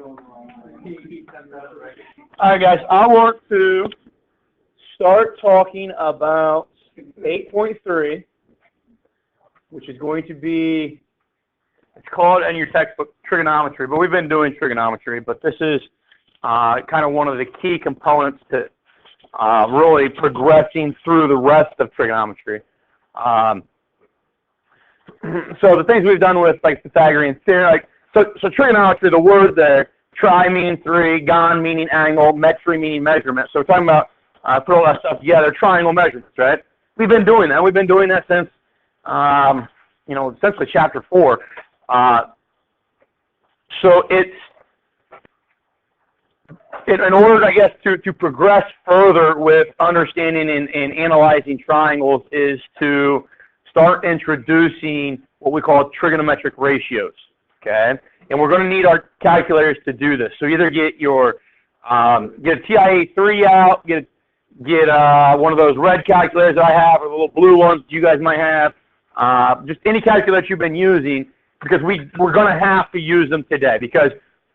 All right, guys, I want to start talking about 8.3, which is going to be, it's called in your textbook trigonometry, but we've been doing trigonometry, but this is kind of one of the key components to really progressing through the rest of trigonometry. So the things we've done with like Pythagorean theorem, like so trigonometry, the word there, tri meaning three, gon meaning angle, metry meaning measurement. So we're talking about put all that stuff together, triangle measurements, right? We've been doing that. We've been doing that since essentially chapter 4. So it's in order, I guess, to progress further with understanding and analyzing triangles is to start introducing what we call trigonometric ratios, okay? And we're going to need our calculators to do this. So either get your get a TIA3 out, get one of those red calculators that I have, or the little blue ones you guys might have, just any calculator you've been using, because we're going to have to use them today, because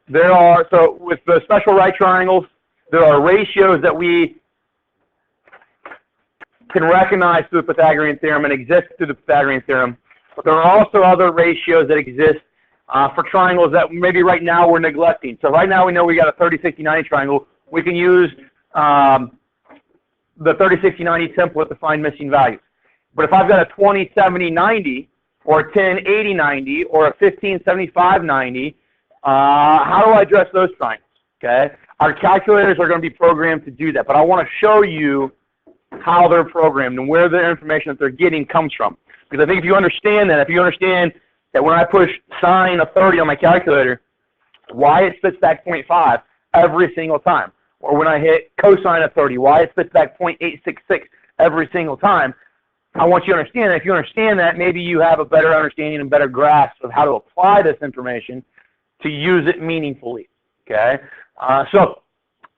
there are, so with the special right triangles, there are ratios that we can recognize through the Pythagorean theorem and exist through the Pythagorean theorem, but there are also other ratios that exist for triangles that maybe right now we're neglecting. So right now we know we got a 30, 60, 90 triangle. We can use the 30, 60, 90 template to find missing values. But if I've got a 20, 70, 90, or a 10, 80, 90, or a 15, 75, 90, how do I address those triangles? Okay, our calculators are going to be programmed to do that, but I want to show you how they're programmed and where the information that they're getting comes from. Because I think if you understand that, that when I push sine of 30 on my calculator, why it spits back 0.5 every single time, or when I hit cosine of 30, why it spits back 0.866 every single time, I want you to understand that. If you understand that, maybe you have a better understanding and better grasp of how to apply this information to use it meaningfully, okay? So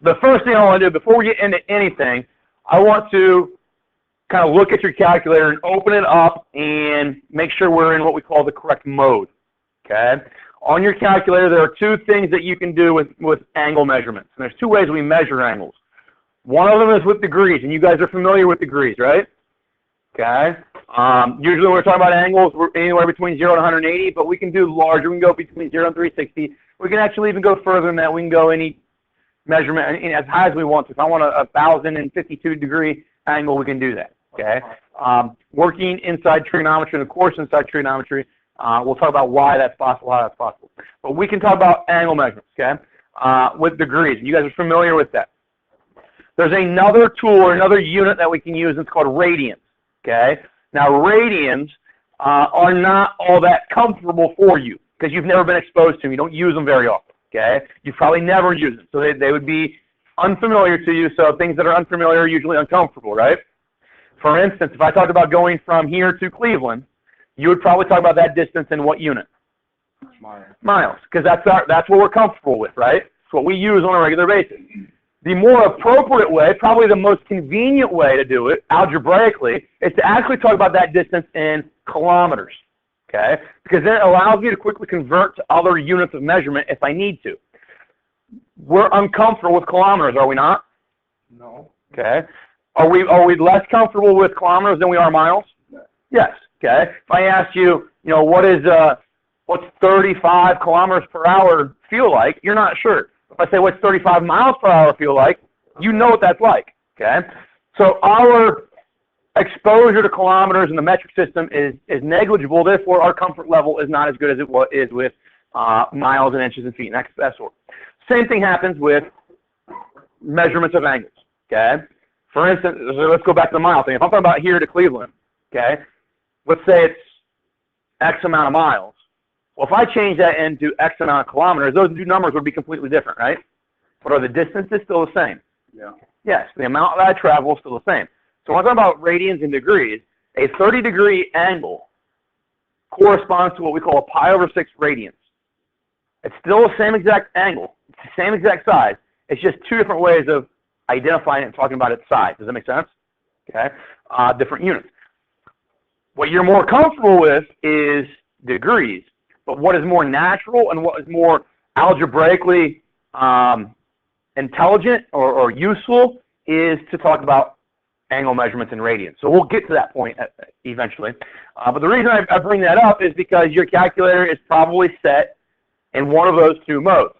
the first thing I want to do before we get into anything, I want to kind of look at your calculator and open it up and make sure we're in what we call the correct mode, okay? On your calculator, there are two things that you can do with angle measurements. And there's two ways we measure angles. One of them is with degrees, and you guys are familiar with degrees, right? Okay. Usually when we're talking about angles, we're anywhere between 0 and 180, but we can do larger. We can go between 0 and 360. We can actually even go further than that. We can go any measurement as high as we want to. If I want a 1,052 degree angle, we can do that. Okay. Working inside trigonometry, and of course inside trigonometry, we'll talk about why that's possible, how that's possible. But we can talk about angle measurements, okay, with degrees. You guys are familiar with that. There's another tool or another unit that we can use, and it's called radians. Okay. Now radians are not all that comfortable for you because you've never been exposed to them. You don't use them very often. Okay. You've probably never used them, so they would be unfamiliar to you. So things that are unfamiliar are usually uncomfortable, right? For instance, if I talked about going from here to Cleveland, you would probably talk about that distance in what unit? Miles, because that's what we're comfortable with, right? It's what we use on a regular basis. The more appropriate way, probably the most convenient way to do it, algebraically, is to actually talk about that distance in kilometers, okay? Because then it allows me to quickly convert to other units of measurement if I need to. We're uncomfortable with kilometers, are we not? No. Okay. Are we less comfortable with kilometers than we are miles? Yes. Okay. If I asked you, what's 35 kilometers per hour feel like, you're not sure. If I say, what's 35 miles per hour feel like, you know what that's like, okay? So our exposure to kilometers in the metric system is negligible, therefore our comfort level is not as good as it is with miles and inches and feet and that sort. Same thing happens with measurements of angles, okay? For instance, let's go back to the mile thing. If I'm talking about here to Cleveland, okay, let's say it's X amount of miles. Well, if I change that into X amount of kilometers, those two numbers would be completely different, right? But are the distances still the same? Yeah. Yes, the amount that I travel is still the same. So when I'm talking about radians and degrees, a 30-degree angle corresponds to what we call a pi over 6 radians. It's still the same exact angle, it's the same exact size. It's just two different ways of identifying it and talking about its size. Does that make sense? Okay. Different units. What you're more comfortable with is degrees. But what is more natural and what is more algebraically intelligent or useful is to talk about angle measurements in radians. So we'll get to that point eventually. But the reason I bring that up is because your calculator is probably set in one of those two modes,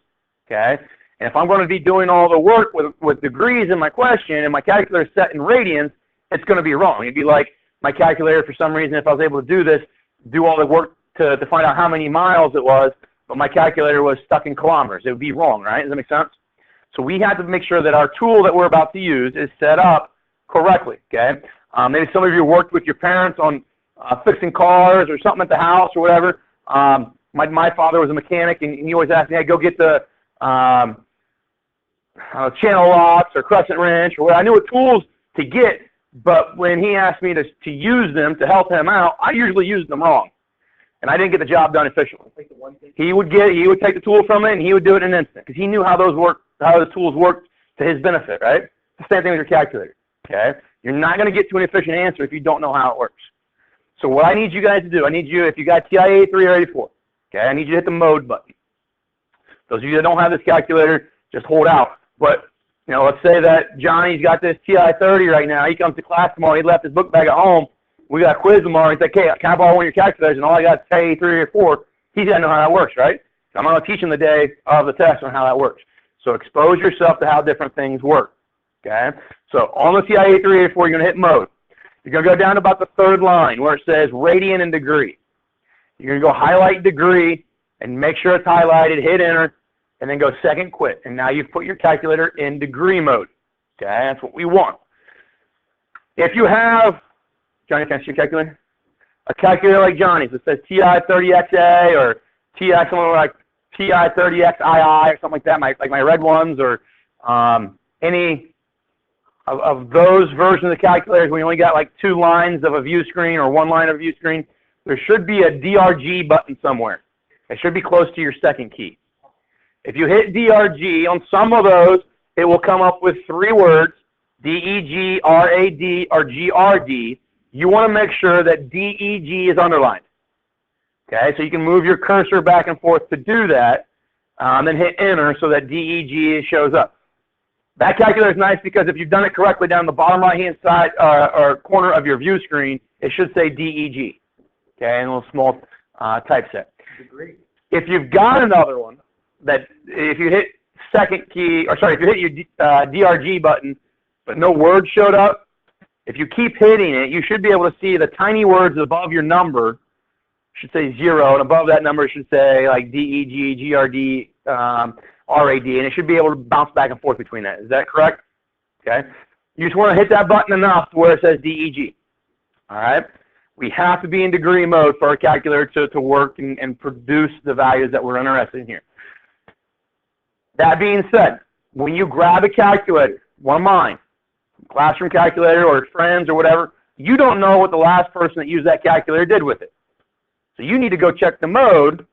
okay? And if I'm going to be doing all the work with degrees in my question and my calculator is set in radians, it's going to be wrong. It'd be like my calculator, for some reason, if I was able to do this, do all the work to find out how many miles it was, but my calculator was stuck in kilometers. It would be wrong, right? Does that make sense? So we have to make sure that our tool that we're about to use is set up correctly, okay? Maybe some of you worked with your parents on fixing cars or something at the house or whatever. My father was a mechanic, and he always asked me, hey, go get the channel locks or crescent wrench or whatever. I knew what tools to get, but when he asked me to use them to help him out, I usually used them wrong. And I didn't get the job done efficiently. He would take the tool from it, and he would do it in an instant because he knew how the tools worked to his benefit, right? The same thing with your calculator, okay? You're not going to get to an efficient answer if you don't know how it works. So what I need you guys to do, I need you, if you got TI 83 or 84, okay, I need you to hit the mode button. Those of you that don't have this calculator, just hold out. But, you know, let's say that Johnny's got this TI 30 right now. He comes to class tomorrow. He left his book bag at home. We got a quiz tomorrow. He's like, hey, can I borrow one of your calculators? And all I got is TI 83 or 84. He's got to know how that works, right? So I'm going to teach him the day of the test on how that works. So expose yourself to how different things work, okay? So on the TI 83 or 84, you're going to hit mode. You're going to go down to about the third line where it says radian and degree. You're going to go highlight degree and make sure it's highlighted, hit enter, and then go second quit. And now you've put your calculator in degree mode. Okay, that's what we want. If you have, Johnny, can I see your calculator? A calculator like Johnny's that says TI-30XA or something like TI-30XII or something like that, like my red ones, or any of those versions of the calculators, we only got like 2 lines of a view screen or 1 line of a view screen, there should be a DRG button somewhere. It should be close to your second key. If you hit DRG on some of those, it will come up with 3 words, DEG, RAD, or GRD. You want to make sure that DEG is underlined. Okay, so you can move your cursor back and forth to do that, then hit enter so that DEG shows up. That calculator is nice because if you've done it correctly down the bottom right-hand side or corner of your view screen, it should say DEG. Okay, and a little small typeset. If you've got another one, that if you hit second key, or sorry, if you hit your DRG button, but no word showed up, if you keep hitting it, you should be able to see the tiny words above your number should say 0, and above that number should say like DEG, GRD, RAD, and it should be able to bounce back and forth between that. Is that correct? Okay. You just want to hit that button enough to where it says DEG. All right. We have to be in degree mode for our calculator to work and produce the values that we're interested in here. That being said, when you grab a calculator, one of mine, classroom calculator or friends or whatever, you don't know what the last person that used that calculator did with it. So you need to go check the mode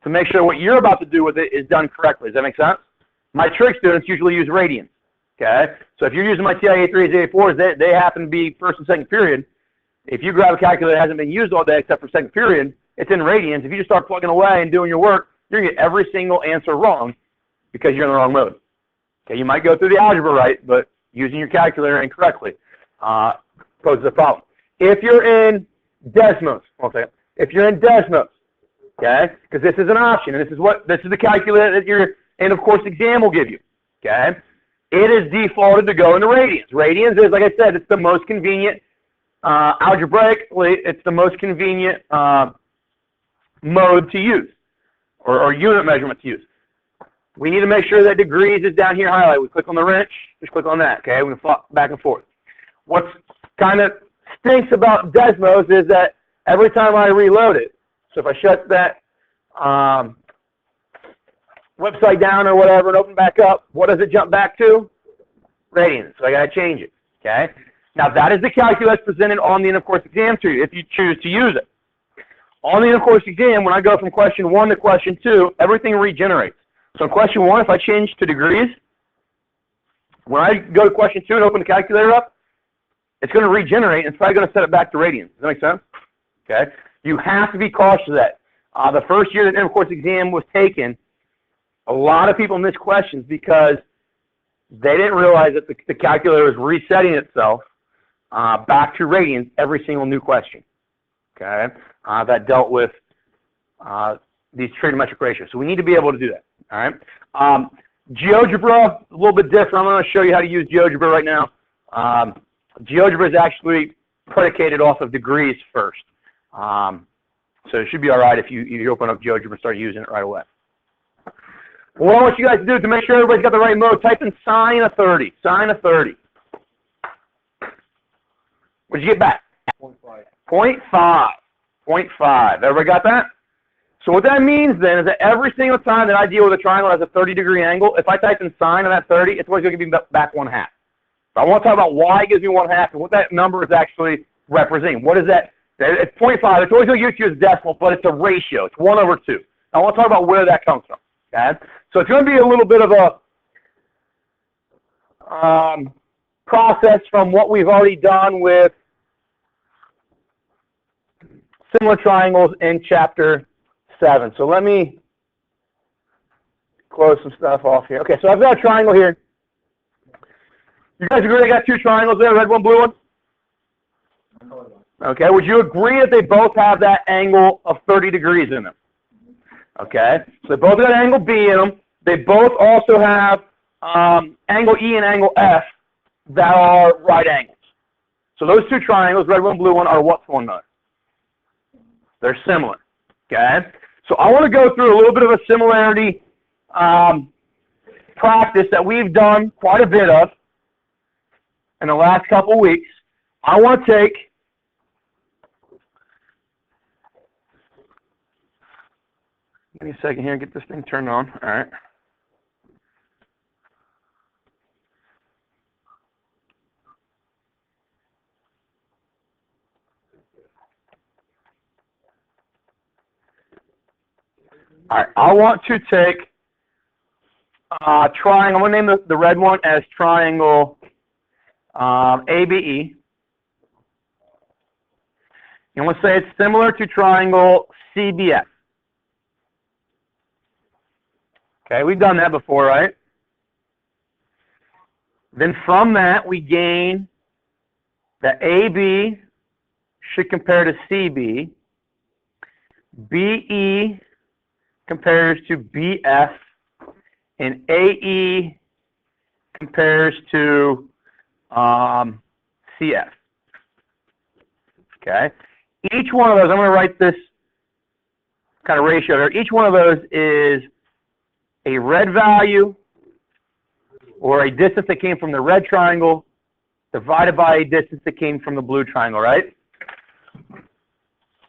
to make sure what you're about to do with it is done correctly. Does that make sense? My trig students usually use radians. Okay? So if you're using my TI-83s, 84s, they happen to be first and second period. If you grab a calculator that hasn't been used all day except for second period, it's in radians. If you just start plugging away and doing your work, you're going to get every single answer wrong because you're in the wrong mode. Okay, you might go through the algebra right, but using your calculator incorrectly poses a problem. If you're in Desmos, one second. If you're in Desmos, okay, because this is an option, and this is the calculator that your end of course exam will give you. Okay, it is defaulted to go into radians. Radians is, like I said, it's the most convenient algebraically. It's the most convenient mode to use, or unit measurement to use. We need to make sure that degrees is down here highlighted. We click on the wrench, just click on that, okay? We can flop back and forth. What's kind of stinks about Desmos is that every time I reload it, so if I shut that website down or whatever and open back up, what does it jump back to? Radians, so I got to change it, okay? Now that is the calculus presented on the end of course exam to you if you choose to use it. On the end of course exam, when I go from question 1 to question 2, everything regenerates. So in question 1, if I change to degrees, when I go to question 2 and open the calculator up, it's going to regenerate, and it's probably going to set it back to radians. Does that make sense? Okay. You have to be cautious of that. The first year that end of course exam was taken, A lot of people miss questions because they didn't realize that the calculator was resetting itself back to radians every single new question, okay, that dealt with these trigonometric ratios. So we need to be able to do that, all right? GeoGebra, a little bit different. I'm going to show you how to use GeoGebra right now. GeoGebra is actually predicated off of degrees first. So it should be all right if you open up GeoGebra and start using it right away. What I want you guys to do to make sure everybody's got the right mode, type in sine of 30. Sine of 30. What did you get back? 0.5. 0.5. 0.5. Everybody got that? So what that means then is that every single time that I deal with a triangle that has a 30-degree angle, if I type in sine of that 30, it's always going to give me back 1/2. So I want to talk about why it gives me 1/2 and what that number is actually representing. What is that? It's 0.5. It's always going to give it to you as decimal, but it's a ratio. It's 1/2. I want to talk about where that comes from. Okay? So it's going to be a little bit of a process from what we've already done with similar triangles in chapter 7. So let me close some stuff off here. Okay, so I've got a triangle here. You guys agree I got two triangles there, red one, blue one? Okay, would you agree that they both have that angle of 30 degrees in them? Okay, so they both got angle B in them. They both also have angle E and angle F that are right angles. So those two triangles, red one, blue one, are what to one another? They're similar. Okay, so I want to go through a little bit of a similarity practice that we've done quite a bit of in the last couple weeks. I want to take give me a second here, get this thing turned on. All right. All right, I want to take triangle. I'm going to name the red one as triangle ABE. I'm going to say it's similar to triangle CBF. Okay, we've done that before, right? Then from that, we gain that AB should compare to CB. BE compares to BF, and AE compares to CF. Okay? Each one of those, I'm going to write this kind of ratio there. Each one of those is a red value or a distance that came from the red triangle divided by a distance that came from the blue triangle, right?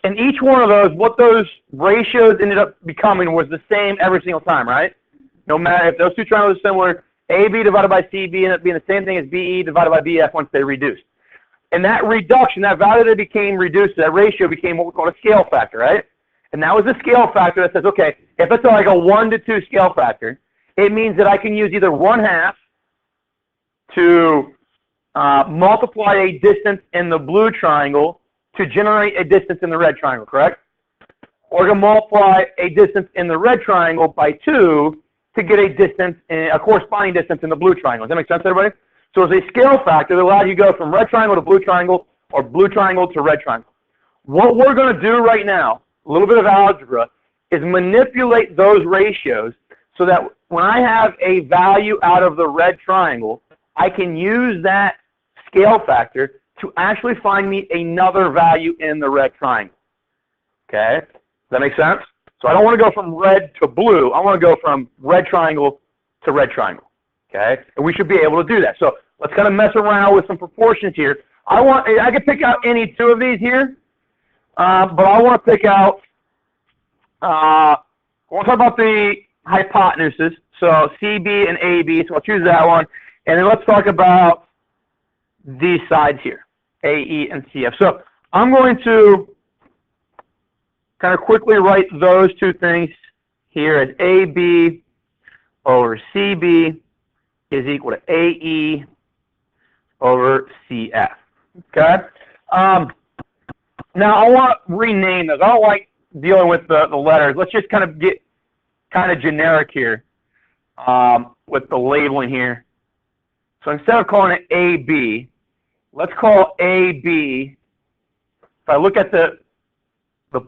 And each one of those, what those ratios ended up becoming was the same every single time, right? No matter if those two triangles are similar, AB divided by CB ended up being the same thing as BE divided by BF once they reduced. And that reduction, that value that became reduced, that ratio became what we call a scale factor, right? And that was the scale factor that says, okay, if it's like a 1-to-2 scale factor, it means that I can use either 1/2 to multiply a distance in the blue triangle to generate a distance in the red triangle, correct? Or to multiply a distance in the red triangle by 2 to get a distance, a corresponding distance in the blue triangle. Does that make sense, everybody? So it's a scale factor that allows you to go from red triangle to blue triangle or blue triangle to red triangle. What we're going to do right now, a little bit of algebra, is manipulate those ratios so that when I have a value out of the red triangle, I can use that scale factor to actually find me another value in the red triangle. Okay? Does that make sense? So I don't want to go from red to blue. I want to go from red triangle to red triangle. Okay? And we should be able to do that. So let's kind of mess around with some proportions here. I could pick out any two of these here, but I want to pick out, I want to talk about the hypotenuses. So CB and AB, so I'll choose that one. And then let's talk about these sides here, AE and CF. So I'm going to kind of quickly write those two things here as AB over CB is equal to AE over CF. Okay? Now I want to rename those. I don't like dealing with the letters. Let's just kind of get kind of generic here. with the labeling here. So instead of calling it AB, let's call AB, if I look at the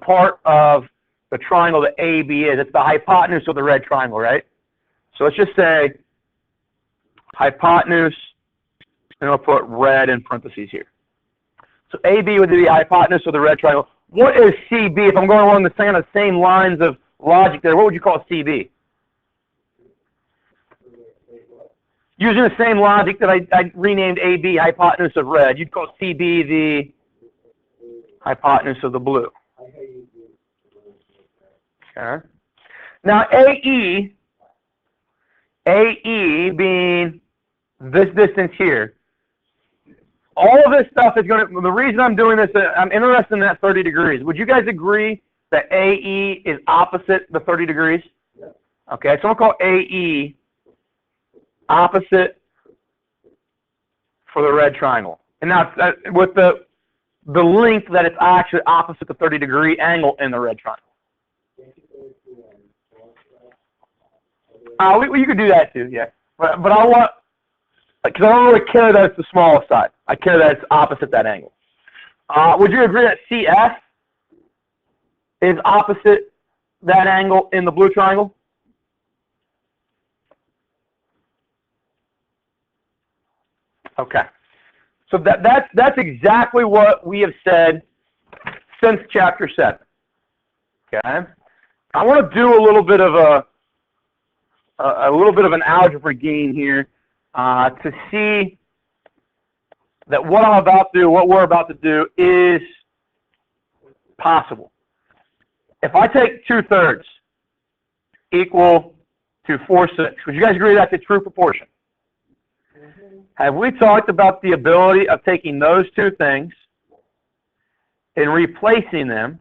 part of the triangle that AB is, it's the hypotenuse of the red triangle, right? So let's just say hypotenuse, and I'll put red in parentheses here. So AB would be the hypotenuse of the red triangle. What is CB? If I'm going along the same lines of logic there, what would you call CB? Using the same logic that I renamed AB, hypotenuse of red, you'd call CB the hypotenuse of the blue. Okay. Now AE being this distance here, all of this stuff is going to, the reason I'm doing this, I'm interested in that 30 degrees. Would you guys agree that AE is opposite the 30 degrees? Yeah. Okay, so I'll call AE opposite for the red triangle. And now with the length that it's actually opposite the 30-degree angle in the red triangle. You could do that too, yeah. But I want, because I don't really care that it's the smallest side. I care that it's opposite that angle. Would you agree that CF is opposite that angle in the blue triangle? Okay. So that's exactly what we have said since chapter 7. Okay. I want to do a little bit of an algebra game here to see that what I'm about to do, what we're about to do, is possible. If I take 2/3 equal to 4/6, would you guys agree that's a true proportion? Have we talked about the ability of taking those two things and replacing them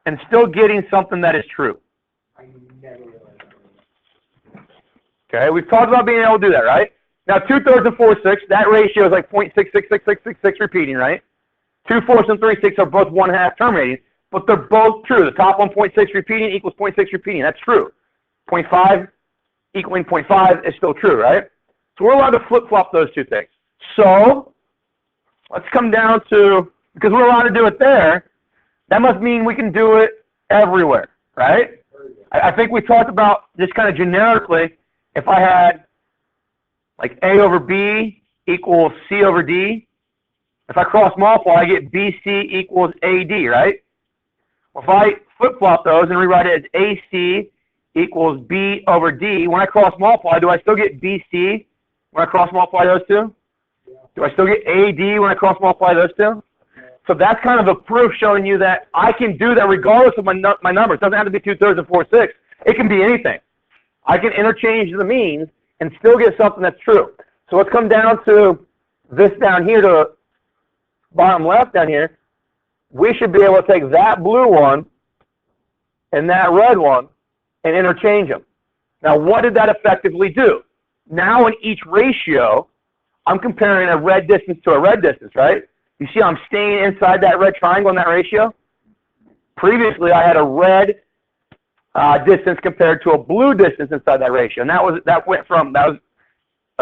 and still getting something that is true? Okay, we've talked about being able to do that, right? Now, 2/3 and 4/6, that ratio is like 0.666666 repeating, right? 2/4 and 3/6 are both 1/2 terminating, but they're both true. The top one, 0.6 repeating, equals 0.6 repeating. That's true. 0.5 equaling 0.5 is still true, right? So we're allowed to flip-flop those two things. So let's come down to, because we're allowed to do it there, that must mean we can do it everywhere, right? I think we talked about just kind of generically, if I had like A over B equals C over D, if I cross multiply, I get BC equals AD, right? Well, if I flip-flop those and rewrite it as AC equals B over D, when I cross multiply, do I still get BC when I cross multiply those two? Do I still get AD when I cross multiply those two? So that's kind of a proof showing you that I can do that regardless of my numbers. It doesn't have to be 2/3 and 4/6. It can be anything. I can interchange the means and still get something that's true. So let's come down to this down here, to bottom left down here. We should be able to take that blue one and that red one and interchange them. Now, what did that effectively do? Now, in each ratio, I'm comparing a red distance to a red distance, right? You see I'm staying inside that red triangle in that ratio? Previously, I had a red distance compared to a blue distance inside that ratio. And that was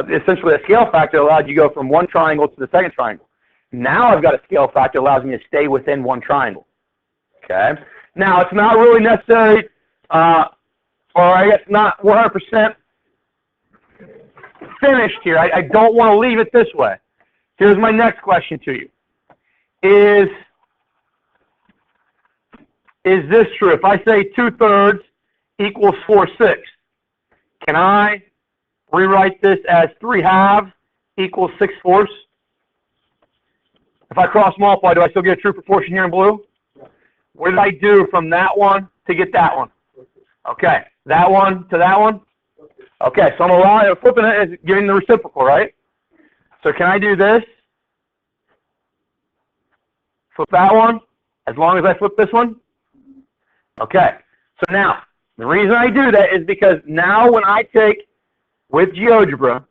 essentially a scale factor that allowed you to go from one triangle to the second triangle. Now I've got a scale factor that allows me to stay within one triangle. Okay? Now, it's not really necessary, or I guess not 100% finished here. I don't want to leave it this way. Here's my next question to you. Is this true? If I say 2/3 equals 4/6, can I rewrite this as 3/2 equals 6/4? If I cross multiply, do I still get a true proportion here in blue? What did I do from that one to get that one? Okay, that one to that one? Okay, so I'm flipping it as giving the reciprocal, right? So can I do this? Flip that one, as long as I flip this one? Okay, so now, the reason I do that is because now when I take, with GeoGebra,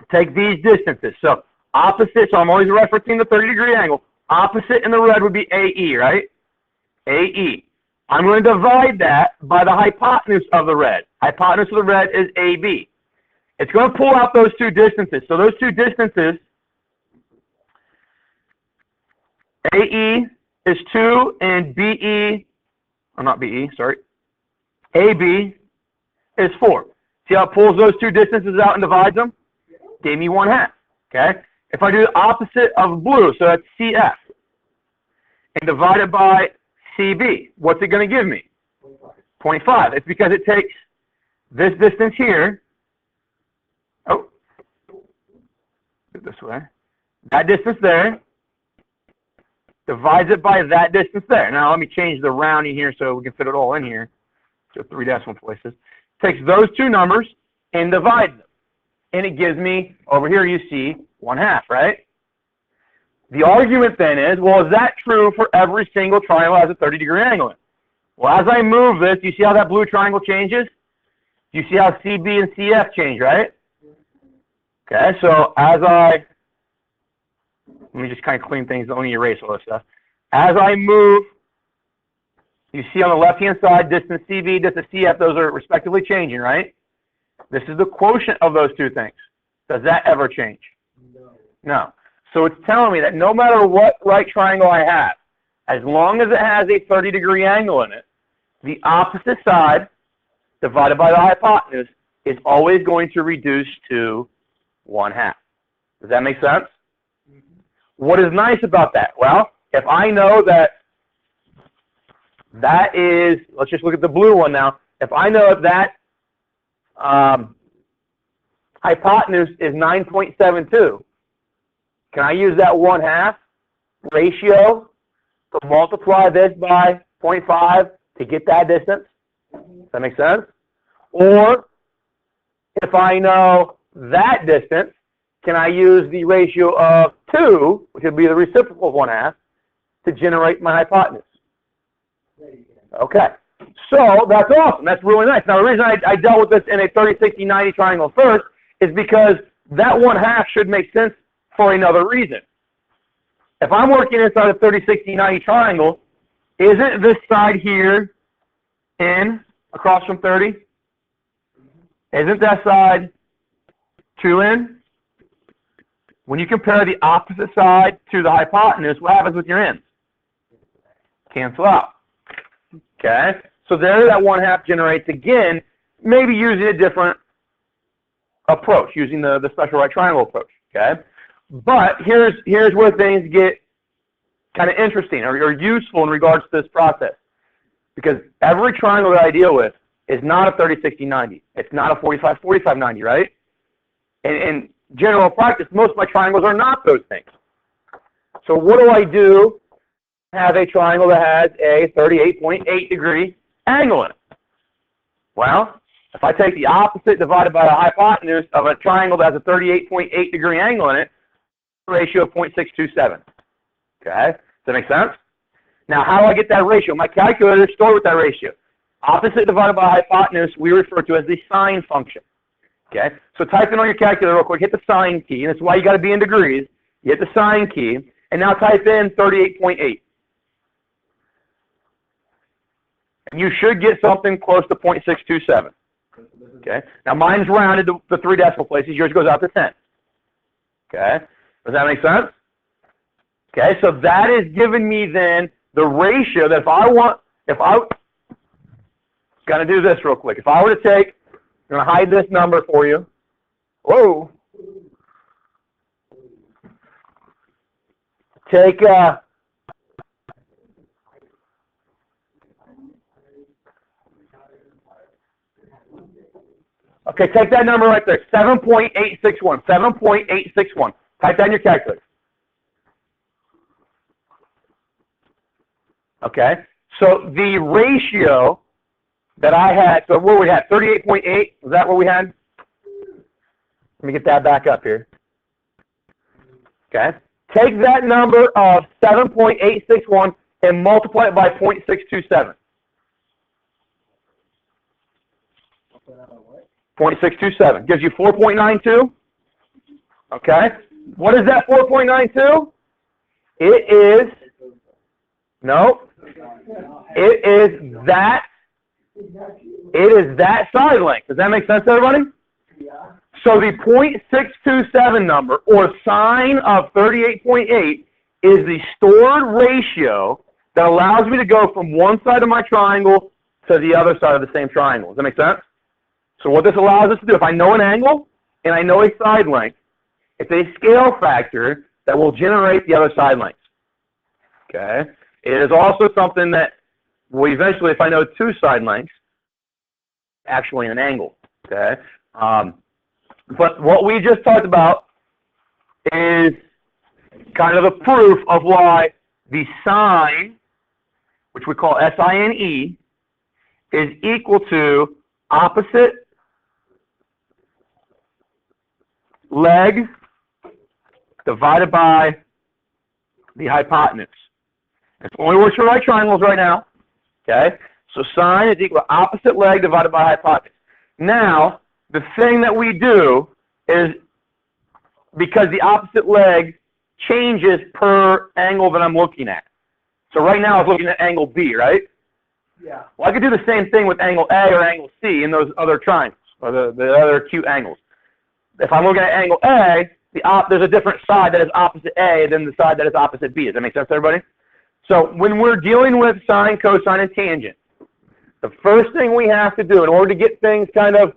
take these distances. So opposite, so I'm always referencing the 30-degree angle. Opposite in the red would be AE, right? AE. I'm going to divide that by the hypotenuse of the red. Hypotenuse of the red is AB. It's going to pull out those two distances. So those two distances, AE is 2 and BE, or not BE, sorry, AB is 4. See how it pulls those two distances out and divides them? Gave me 1/2, okay? If I do the opposite of blue, so that's CF, and divide it by CB, what's it going to give me? 0.5. It's because it takes this distance here, this way, that distance there, divides it by that distance there. Now let me change the rounding here so we can fit it all in here. So 3 decimal places. Takes those two numbers and divides them. And it gives me, over here you see 1/2, right? The argument then is, well, is that true for every single triangle that has a 30-degree angle in it? Well, as I move this, you see how that blue triangle changes? You see how CB and CF change, right? Okay, so as let me just kind of clean things, let me erase all this stuff. As I move, you see on the left-hand side, distance CV, distance CF, those are respectively changing, right? This is the quotient of those two things. Does that ever change? No. So it's telling me that no matter what right triangle I have, as long as it has a 30-degree angle in it, the opposite side divided by the hypotenuse is always going to reduce to 1/2. Does that make sense? What is nice about that? Well, if I know that that is, let's just look at the blue one now. If I know that hypotenuse is 9.72, can I use that 1/2 ratio to multiply this by 0.5 to get that distance? Does that make sense? Or if I know that distance, can I use the ratio of 2, which would be the reciprocal of 1/2, to generate my hypotenuse? Okay. So that's awesome. That's really nice. Now the reason I dealt with this in a 30, 60, 90 triangle first is because that 1/2 should make sense for another reason. If I'm working inside a 30, 60, 90 triangle, isn't this side here in across from 30? Isn't that side 2 in? When you compare the opposite side to the hypotenuse, what happens with your ends? Cancel out. Okay? So there that 1/2 generates again, maybe using a different approach, using the special right triangle approach. Okay? But here's where things get kind of interesting or useful in regards to this process. Because every triangle that I deal with is not a 30, 60, 90. It's not a 45, 45, 90, right? And in general practice, most of my triangles are not those things. So what do I do? Have a triangle that has a 38.8 degree angle in it. Well, if I take the opposite divided by the hypotenuse of a triangle that has a 38.8 degree angle in it, ratio of 0.627. Okay? Does that make sense? Now, how do I get that ratio? My calculator is stored with that ratio. Opposite divided by hypotenuse we refer to as the sine function. Okay? So type in on your calculator real quick, hit the sine key, and that's why you got to be in degrees. You hit the sine key, and now type in 38.8. And you should get something close to 0.627. Okay? Now mine's rounded to 3 decimal places. Yours goes out to 10. Okay? Does that make sense? Okay, so that is giving me then the ratio that if I got to do this real quick. If I were to take, I'm going to hide this number for you. Whoa. Take, okay, take that number right there, 7.861, 7.861. Type that in your calculator. Okay, so the ratio that I had, so what we had, 38.8, was that what we had? Let me get that back up here. Okay, take that number of 7.861 and multiply it by 0.627. 0.627 gives you 4.92. Okay, what is that 4.92? It is No. It is that side length. Does that make sense to everybody? Yeah. So the .627 number, or sine of 38.8, is the stored ratio that allows me to go from one side of my triangle to the other side of the same triangle. Does that make sense? So what this allows us to do, if I know an angle and I know a side length, it's a scale factor that will generate the other side lengths. Okay? It is also something that will eventually, if I know two side lengths, actually an angle. Okay? But what we just talked about is kind of the proof of why the sine, which we call SINE, is equal to opposite leg divided by the hypotenuse. It only works for right triangles right now. Okay? So sine is equal to opposite leg divided by hypotenuse. Now, the thing that we do is, because the opposite leg changes per angle that I'm looking at. So right now I was looking at angle B, right? Yeah. Well, I could do the same thing with angle A or angle C in those other triangles, or the other acute angles. If I'm looking at angle A, there's a different side that is opposite A than the side that is opposite B. Does that make sense to everybody? So when we're dealing with sine, cosine, and tangent, the first thing we have to do in order to get things kind of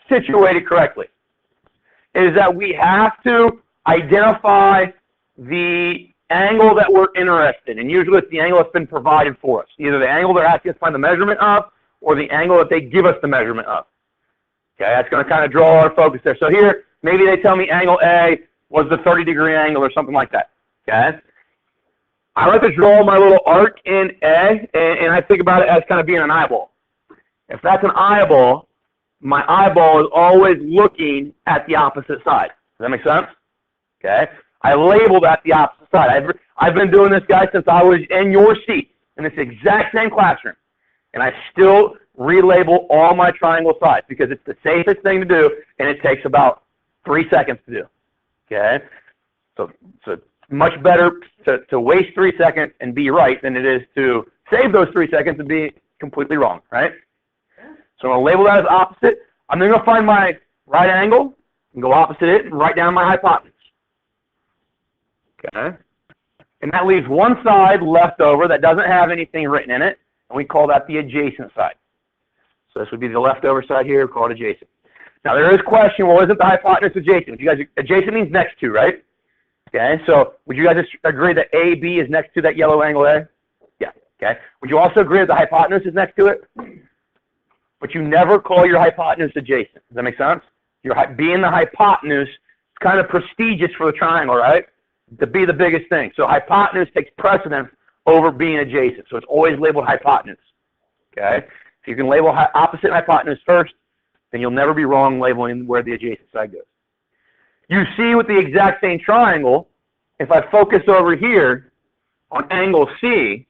situated correctly is that we have to identify the angle that we're interested in. And usually it's the angle that's been provided for us. Either the angle they're asking us to find the measurement of, or the angle that they give us the measurement of. Okay, that's going to kind of draw our focus there. So here, maybe they tell me angle A was the 30-degree angle or something like that. Okay? I like to draw my little arc in A, and I think about it as kind of being an eyeball. If that's an eyeball, my eyeball is always looking at the opposite side. Does that make sense? Okay? I labeled at the opposite side. I've been doing this, guys, since I was in your seat, in this exact same classroom. And I still relabel all my triangle sides because it's the safest thing to do, and it takes about 3 seconds to do. Okay? So it's much better to waste 3 seconds and be right than it is to save those 3 seconds and be completely wrong, right? So I'm going to label that as opposite. I'm then going to find my right angle and go opposite it and write down my hypotenuse. Okay? And that leaves one side left over that doesn't have anything written in it, and we call that the adjacent side. So this would be the leftover side here, called adjacent. Now there is a question, well, isn't the hypotenuse adjacent? Would you guys, adjacent means next to, right? Okay, so would you guys agree that AB is next to that yellow angle A? Yeah, okay. Would you also agree that the hypotenuse is next to it? But you never call your hypotenuse adjacent. Does that make sense? Being the hypotenuse is kind of prestigious for the triangle, right? To be the biggest thing. So hypotenuse takes precedence over being adjacent. So it's always labeled hypotenuse. Okay? So you can label opposite and hypotenuse first, then you'll never be wrong labeling where the adjacent side goes. You see with the exact same triangle, if I focus over here on angle C,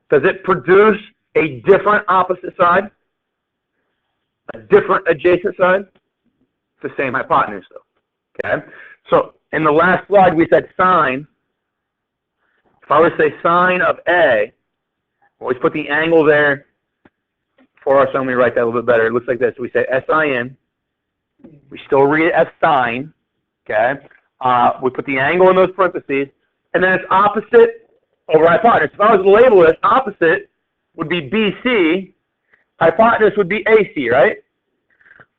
does it produce a different opposite side? A different adjacent side? It's the same hypotenuse though. Okay? So in the last slide we said sine. If I were to say sine of A, always put the angle there for us. So let me write that a little bit better. It looks like this. We say SIN. We still read it as sine. Okay? We put the angle in those parentheses. And then it's opposite over hypotenuse. If I was to label it, opposite would be BC. Hypotenuse would be AC, right?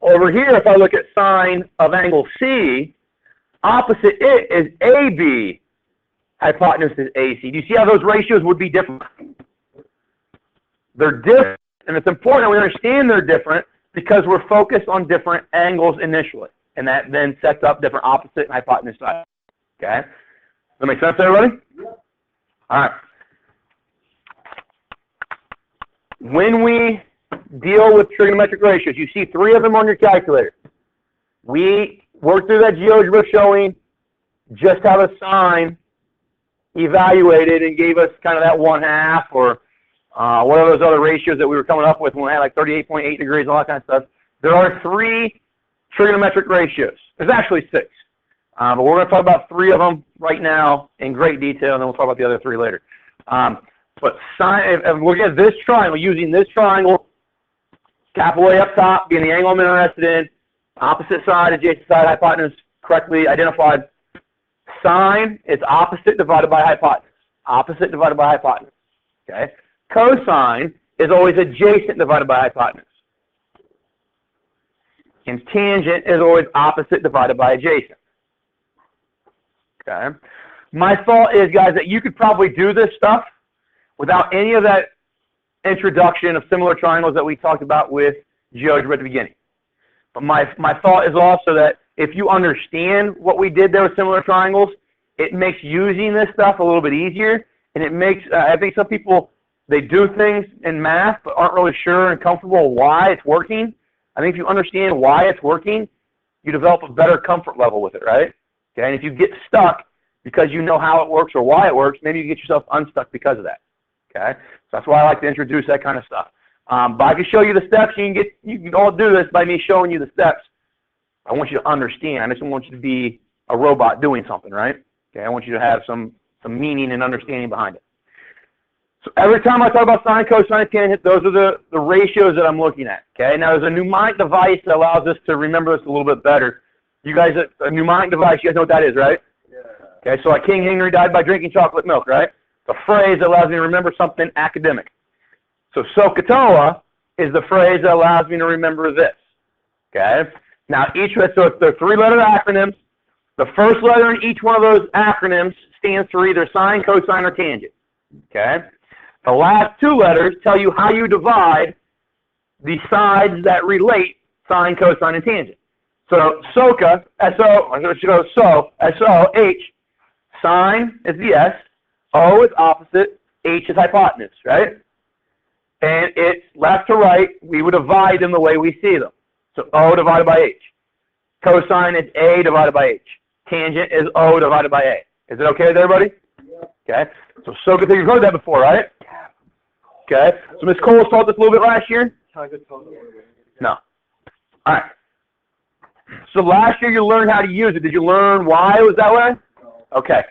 Over here, if I look at sine of angle C, opposite it is AB. Hypotenuse is AC. Do you see how those ratios would be different? They're different, and it's important we understand they're different because we're focused on different angles initially, and that then sets up different opposite and hypotenuse sides. Okay? Does that make sense to everybody? All right. When we deal with trigonometric ratios, you see 3 of them on your calculator. We worked through that GeoGebra showing just how the sine evaluated and gave us kind of that 1/2 or what are those other ratios that we were coming up with when we had like 38.8 degrees, all that kind of stuff. There are 3 trigonometric ratios. There's actually 6. But we're going to talk about 3 of them right now in great detail, and then we'll talk about the other 3 later. But sine, if we look at this triangle, using this triangle, capital A up top being the angle I'm interested in, opposite side, adjacent side, hypotenuse correctly identified. Sine is opposite divided by hypotenuse. Opposite divided by hypotenuse. Okay. Cosine is always adjacent divided by hypotenuse. And tangent is always opposite divided by adjacent. Okay. My thought is, guys, that you could probably do this stuff without any of that introduction of similar triangles that we talked about with GeoGebra at the beginning. But my thought is also that if you understand what we did there with similar triangles, it makes using this stuff a little bit easier, and it makes, I think some people, they do things in math but aren't really sure and comfortable why it's working. I think if you understand why it's working, you develop a better comfort level with it, right? Okay, and if you get stuck because you know how it works or why it works, maybe you get yourself unstuck because of that. Okay, so that's why I like to introduce that kind of stuff. But I can show you the steps. You can all do this by me showing you the steps. I want you to understand. I just don't want you to be a robot doing something, right? Okay, I want you to have some meaning and understanding behind it. So every time I talk about sine, cosine, and tangent, those are the ratios that I'm looking at. Okay, now there's a mnemonic device that allows us to remember this a little bit better. You guys, a mnemonic device, you guys know what that is, right? Yeah. Okay, so like King Henry died by drinking chocolate milk, right? The phrase that allows me to remember something academic. So SOHCAHTOA is the phrase that allows me to remember this. Okay? Now so they're three-letter acronyms. The first letter in each one of those acronyms stands for either sine, cosine, or tangent. Okay? The last two letters tell you how you divide the sides that relate sine, cosine, and tangent. So SOHCAH, S-O-H, sine is the S, O is opposite, H is hypotenuse, right? And it's left to right, we would divide them the way we see them. So O divided by H. Cosine is A divided by H. Tangent is O divided by A. Is it okay with everybody? Yeah. Okay. So SOHCAH, you've heard that before, right? Okay. So Ms. Cole taught this a little bit last year? No. All right. So last year you learned how to use it. Did you learn why it was that way? No. Okay.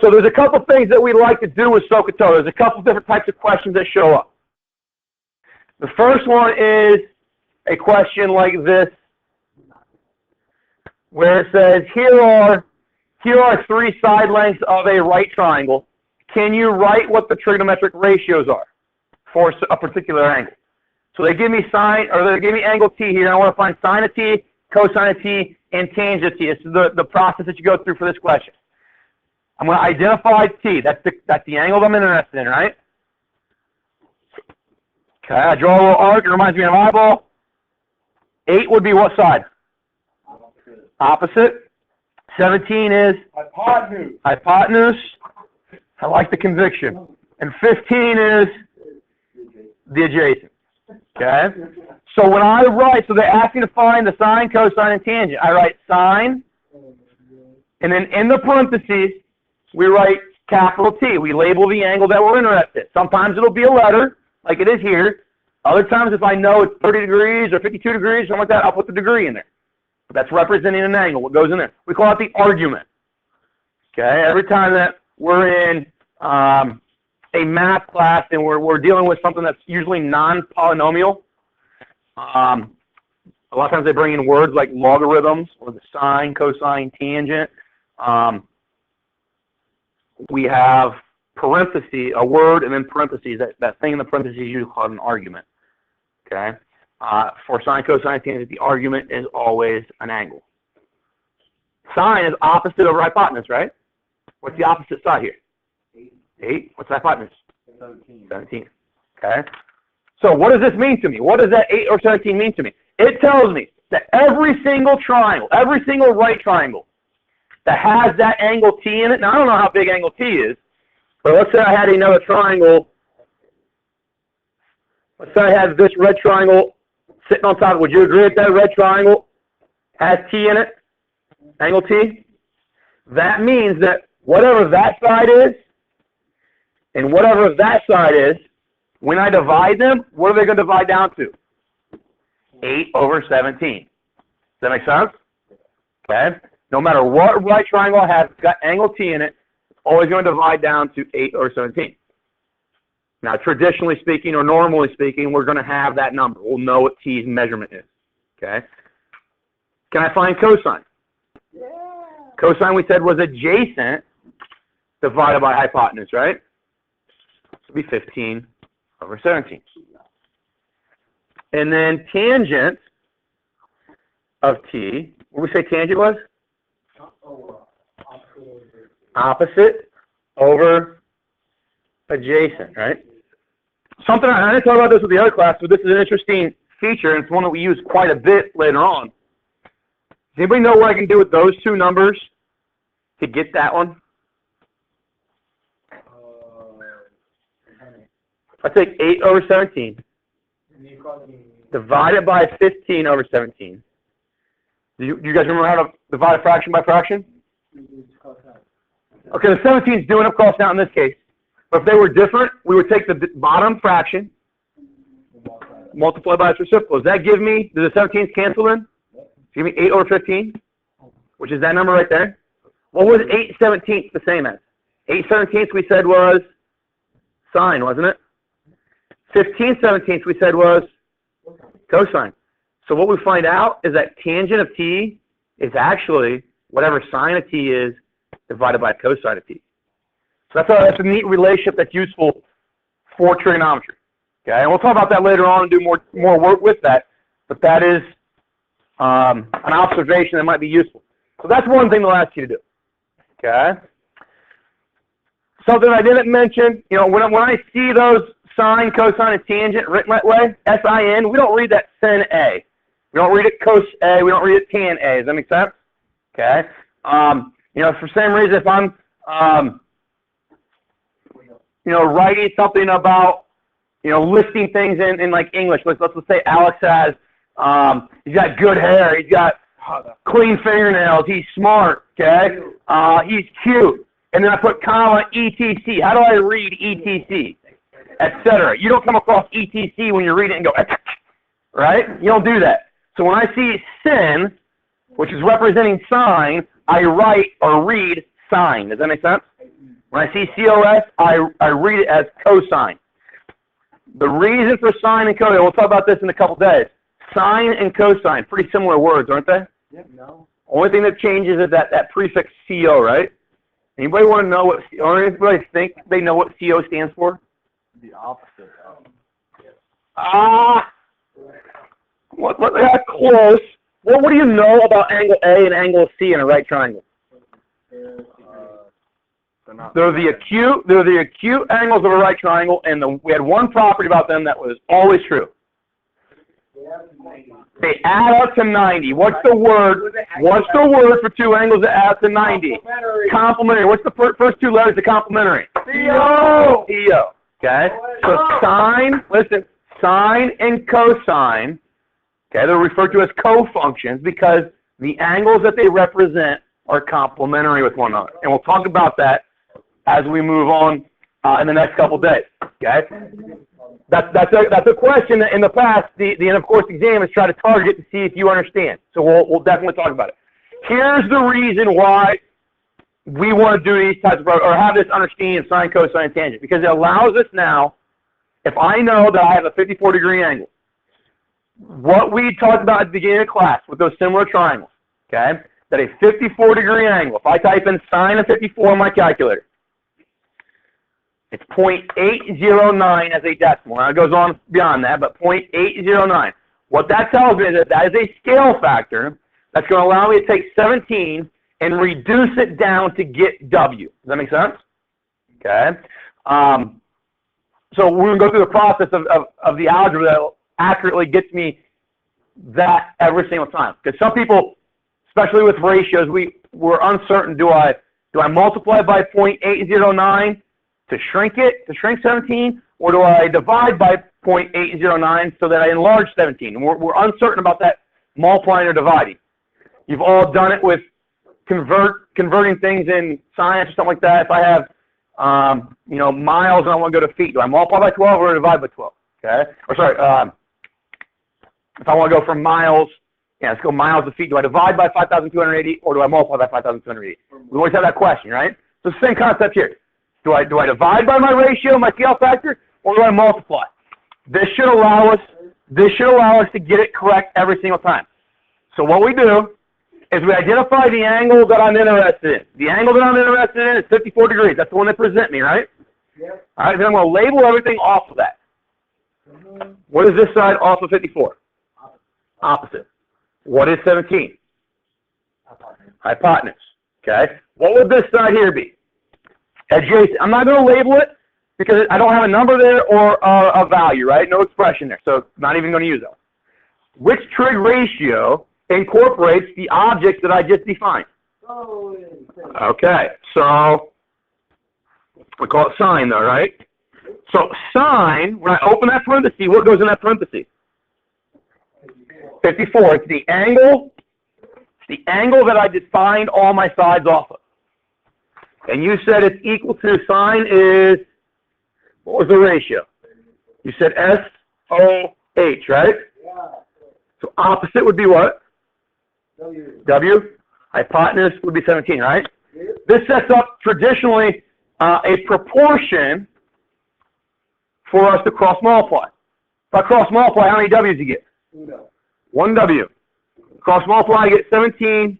So there's a couple things that we like to do with SOHCAHTOA. There's a couple different types of questions that show up. The first one is a question like this, where it says, here are three side lengths of a right triangle. Can you write what the trigonometric ratios are for a particular angle? So they give me sine, or they give me angle T here, and I want to find sine of T, cosine of T, and tangent of T. This is the process that you go through for this question. I'm going to identify T. That's the angle that I'm interested in, right? Okay, I draw a little arc. It reminds me of an eyeball. 8 would be what side? Opposite. 17 is? Hypotenuse. Hypotenuse. I like the conviction. And 15 is the adjacent. Okay? So when I write, so they ask me to find the sine, cosine, and tangent. I write sine, and then in the parentheses, we write capital T. We label the angle that we're interested in. Sometimes it'll be a letter, like it is here. Other times, if I know it's 30 degrees or 52 degrees, something like that, I'll put the degree in there. That's representing an angle, what goes in there. We call it the argument. Okay, every time that we're in a math class and we're dealing with something that's usually non-polynomial, a lot of times they bring in words like logarithms or the sine, cosine, tangent. We have parentheses, a word, and then parentheses. That thing in the parentheses is usually called an argument. Okay? For sine, cosine, tangent, the argument is always an angle. Sine is opposite over hypotenuse, right? What's the opposite side here? 8. What's the hypotenuse? 17. Okay? So what does this mean to me? What does that 8 or 17 mean to me? It tells me that every single triangle, every single right triangle that has that angle T in it, now I don't know how big angle T is, but let's say I had another triangle. Let's say I had this red triangle sitting on top. Would you agree that that red triangle has T in it? Angle T? That means that whatever that side is and whatever that side is, when I divide them, what are they going to divide down to? 8 over 17. Does that make sense? Okay. No matter what right triangle I have, it's got angle T in it, always going to divide down to 8 over 17. Now, traditionally speaking, or normally speaking, we're going to have that number. We'll know what t's measurement is. Okay? Can I find cosine? Yeah. Cosine, we said, was adjacent divided by hypotenuse, right? So it'd be 15 over 17. And then tangent of t, what did we say tangent was? Opposite over adjacent, right? Something, I didn't talk about this with the other class, but this is an interesting feature, and it's one that we use quite a bit later on. Does anybody know what I can do with those two numbers to get that one? I take 8 over 17, divide it by 15 over 17. Do you guys remember how to divide a fraction by fraction? Okay, the 17 is doing up close now in this case. But if they were different, we would take the bottom fraction, multiply by its reciprocal. Does that give me, do the 17s cancel in? Give me 8 over 15, which is that number right there. What was 8 17ths the same as? 8 17ths we said was sine, wasn't it? 15 17ths we said was cosine. So what we find out is that tangent of t is actually whatever sine of t is divided by cosine of t. So that's a neat relationship that's useful for trigonometry. Okay, and we'll talk about that later on and do more work with that. But that is an observation that might be useful. So that's one thing they'll ask you to do. Okay. Something I didn't mention, you know, when I see those sine, cosine, and tangent written that way, S-I-N, we don't read that sin A. We don't read it cos A. We don't read it tan A. Does that make sense? Okay. You know, for some reason, if I'm, you know, writing something about, you know, listing things in like English. Let's say Alex has, he's got good hair. He's got clean fingernails. He's smart. Okay. He's cute. And then I put comma ETC. How do I read ETC? Etc. You don't come across ETC when you read it and go, right? You don't do that. So when I see sin, which is representing sine, I write or read sine. Does that make sense? When I see COS, I read it as cosine. The reason for sine and cosine, we'll talk about this in a couple days. Sine and cosine, pretty similar words, aren't they? Yep, no. Only thing that changes is that prefix CO, right? Anybody want to know what, or anybody think they know what CO stands for? The opposite. Close. Well, what do you know about angle A and angle C in a right triangle? They're the acute angles of a right triangle, and we had one property about them that was always true. They add up to 90. What's the word? What's the word for two angles that add up to 90? Complementary. What's the first two letters of complementary? CO. CO. Okay. So sine. Listen. Sine and cosine. Okay. They're referred to as co-functions because the angles that they represent are complementary with one another, and we'll talk about that as we move on in the next couple days. Okay. That's a question that in the past the end of course exam is try to target to see if you understand. So we'll definitely talk about it. Here's the reason why we want to do these types of or have this understanding of sine, cosine, and tangent, because it allows us now, if I know that I have a 54-degree angle, what we talked about at the beginning of class with those similar triangles, okay, that a 54-degree angle, if I type in sine of 54 in my calculator, it's 0.809 as a decimal. Now it goes on beyond that, but 0.809. What that tells me is that is a scale factor that's going to allow me to take 17 and reduce it down to get W. Does that make sense? Okay. So we're going to go through the process of the algebra that accurately gets me that every single time. Because some people, especially with ratios, we're uncertain. Do I multiply by 0.809 to shrink 17, or do I divide by 0.809 so that I enlarge 17? And we're uncertain about that multiplying or dividing. You've all done it with converting things in science or something like that. If I have, you know, miles and I want to go to feet, do I multiply by 12 or divide by 12? Okay. Or sorry, if I want to go from miles, let's go miles to feet. Do I divide by 5,280 or do I multiply by 5,280? We always have that question, right? So it's the same concept here. Do I divide by my ratio, my scale factor, or do I multiply? This should allow us to get it correct every single time. So what we do is we identify the angle that I'm interested in. The angle that I'm interested in is 54 degrees. That's the one that present me, right? Yep. All right, then I'm going to label everything off of that. What is this side off of 54? Opposite. What is 17? Hypotenuse. Okay. What would this side here be? Adjacent. I'm not going to label it because I don't have a number there or a value, right? No expression there. So not even going to use that. Which trig ratio incorporates the objects that I just defined? Okay. So we call it sine though, right? So sine, when I open that parenthesis, what goes in that parenthesis? 54. It's the angle that I defined all my sides off of. And you said it's equal to, sine is, what was the ratio? You said SOH, right? Yeah. So opposite would be what? W. W. Hypotenuse would be 17, right? Yep. This sets up traditionally a proportion for us to cross multiply. If I cross multiply, how many W's you get? 1 W. Cross multiply, I get 17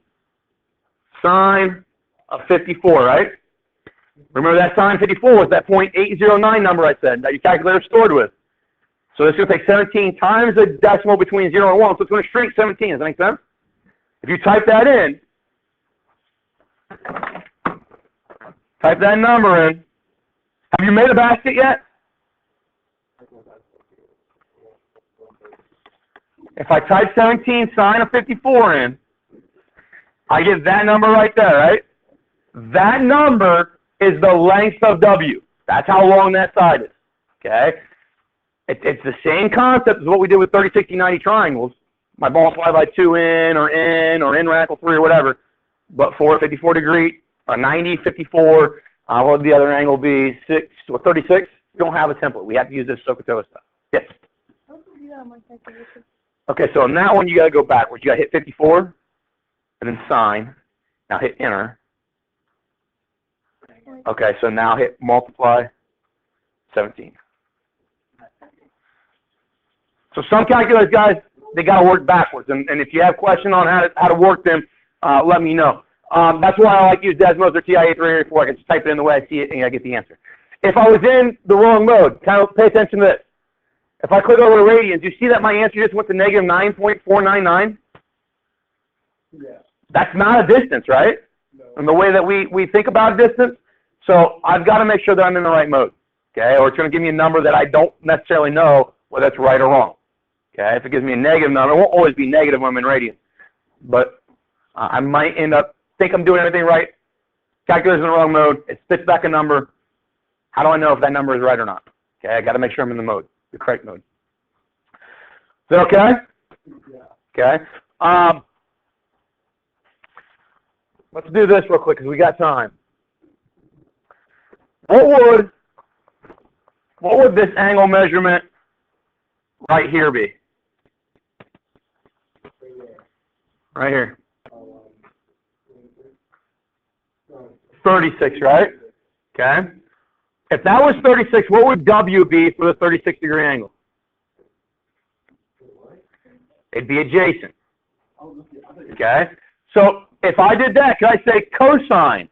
sine of 54, right? Remember that sine 54 was that 0.809 number I said that your calculator stored with. So this is going to take 17 times the decimal between 0 and 1, so it's going to shrink 17. Does that make sense? If you type that in, type that number in. Have you made a basket yet? If I type 17 sine of 54 in, I get that number right there, right? That number is the length of W. That's how long that side is, okay? It's the same concept as what we did with 30, 60, 90 triangles. My multiply by 2 in radical 3 or whatever. But for a 54 degree, a 90, 54, what would the other angle be? 6 or 36? We don't have a template. We have to use this SOHCAHTOA stuff. Yes? How can you do that on my calculator? Okay, so on that one, you got to go backwards. You got to hit 54, and then sine. Now hit enter. Okay, so now hit multiply 17. So some calculators, guys, they got to work backwards. And if you have questions on how to work them, let me know. That's why I like to use Desmos or TIA 384. I can just type it in the way I see it, and I get the answer. If I was in the wrong mode, kind of pay attention to this. If I click over to radians, you see that my answer just went to negative 9.499? Yeah. That's not a distance, right? No. And the way that we think about distance. So I've got to make sure that I'm in the right mode, okay? Or it's going to give me a number that I don't necessarily know whether that's right or wrong, okay? If it gives me a negative number, it won't always be negative when I'm in radians. But I might end up, think I'm doing everything right, calculator's in the wrong mode, it spits back a number. How do I know if that number is right or not? Okay, I got to make sure I'm in the mode, the correct mode. Is that okay? Yeah. Okay. Let's do this real quick because we got time. What would this angle measurement right here be? Right here. 36, right? Okay. If that was 36, what would W be for the 36-degree angle? It'd be adjacent. Okay. So if I did that, could I say cosine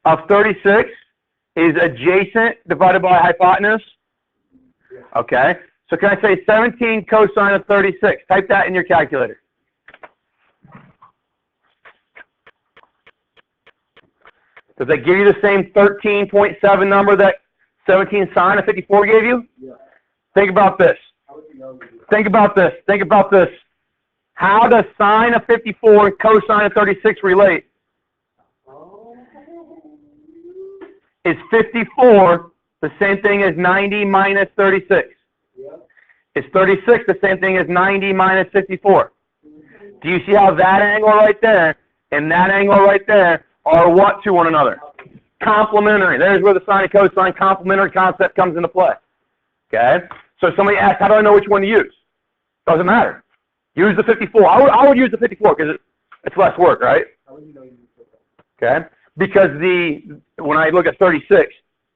of 36 is adjacent divided by hypotenuse? Okay. So can I say 17 cosine of 36? Type that in your calculator. Does that give you the same 13.7 number that 17 sine of 54 gave you? Yeah. Think about this. Think about this. Think about this. How does sine of 54 and cosine of 36 relate? Is 54 the same thing as 90 minus 36? Yeah. Is 36 the same thing as 90 minus 54? Do you see how that angle right there and that angle right there are what to one another? Complementary. There's where the sine and cosine complementary concept comes into play. Okay? So somebody asked, how do I know which one to use? Doesn't matter. Use the 54. I would use the 54 because it's less work, right? Okay? because when I look at 36,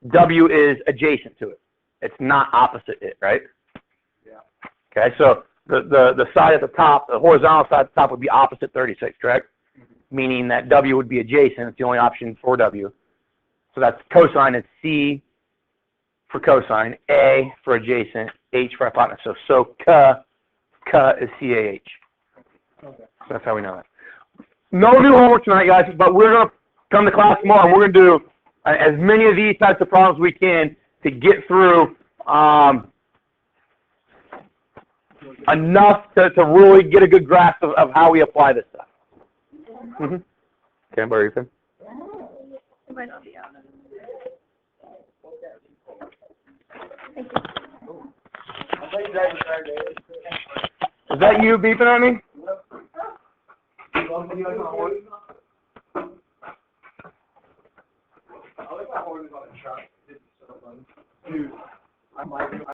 W is adjacent to it. It's not opposite it, right? Yeah. Okay, so the side at the top, the horizontal side at the top would be opposite 36, correct? Meaning that W would be adjacent. It's the only option for W. So that's cosine. It's C for cosine, A for adjacent, H for hypotenuse. So K is CAH. Okay. So that's how we know that. No new homework tonight, guys, but we're going to come to class tomorrow, and we're going to do as many of these types of problems we can to get through enough to really get a good grasp of how we apply this stuff. Mm-hmm. Okay, borrow your pen? It might not be on. Thank you. Is that you beeping at me? I like my horn on the truck. It's so fun. Dude, I might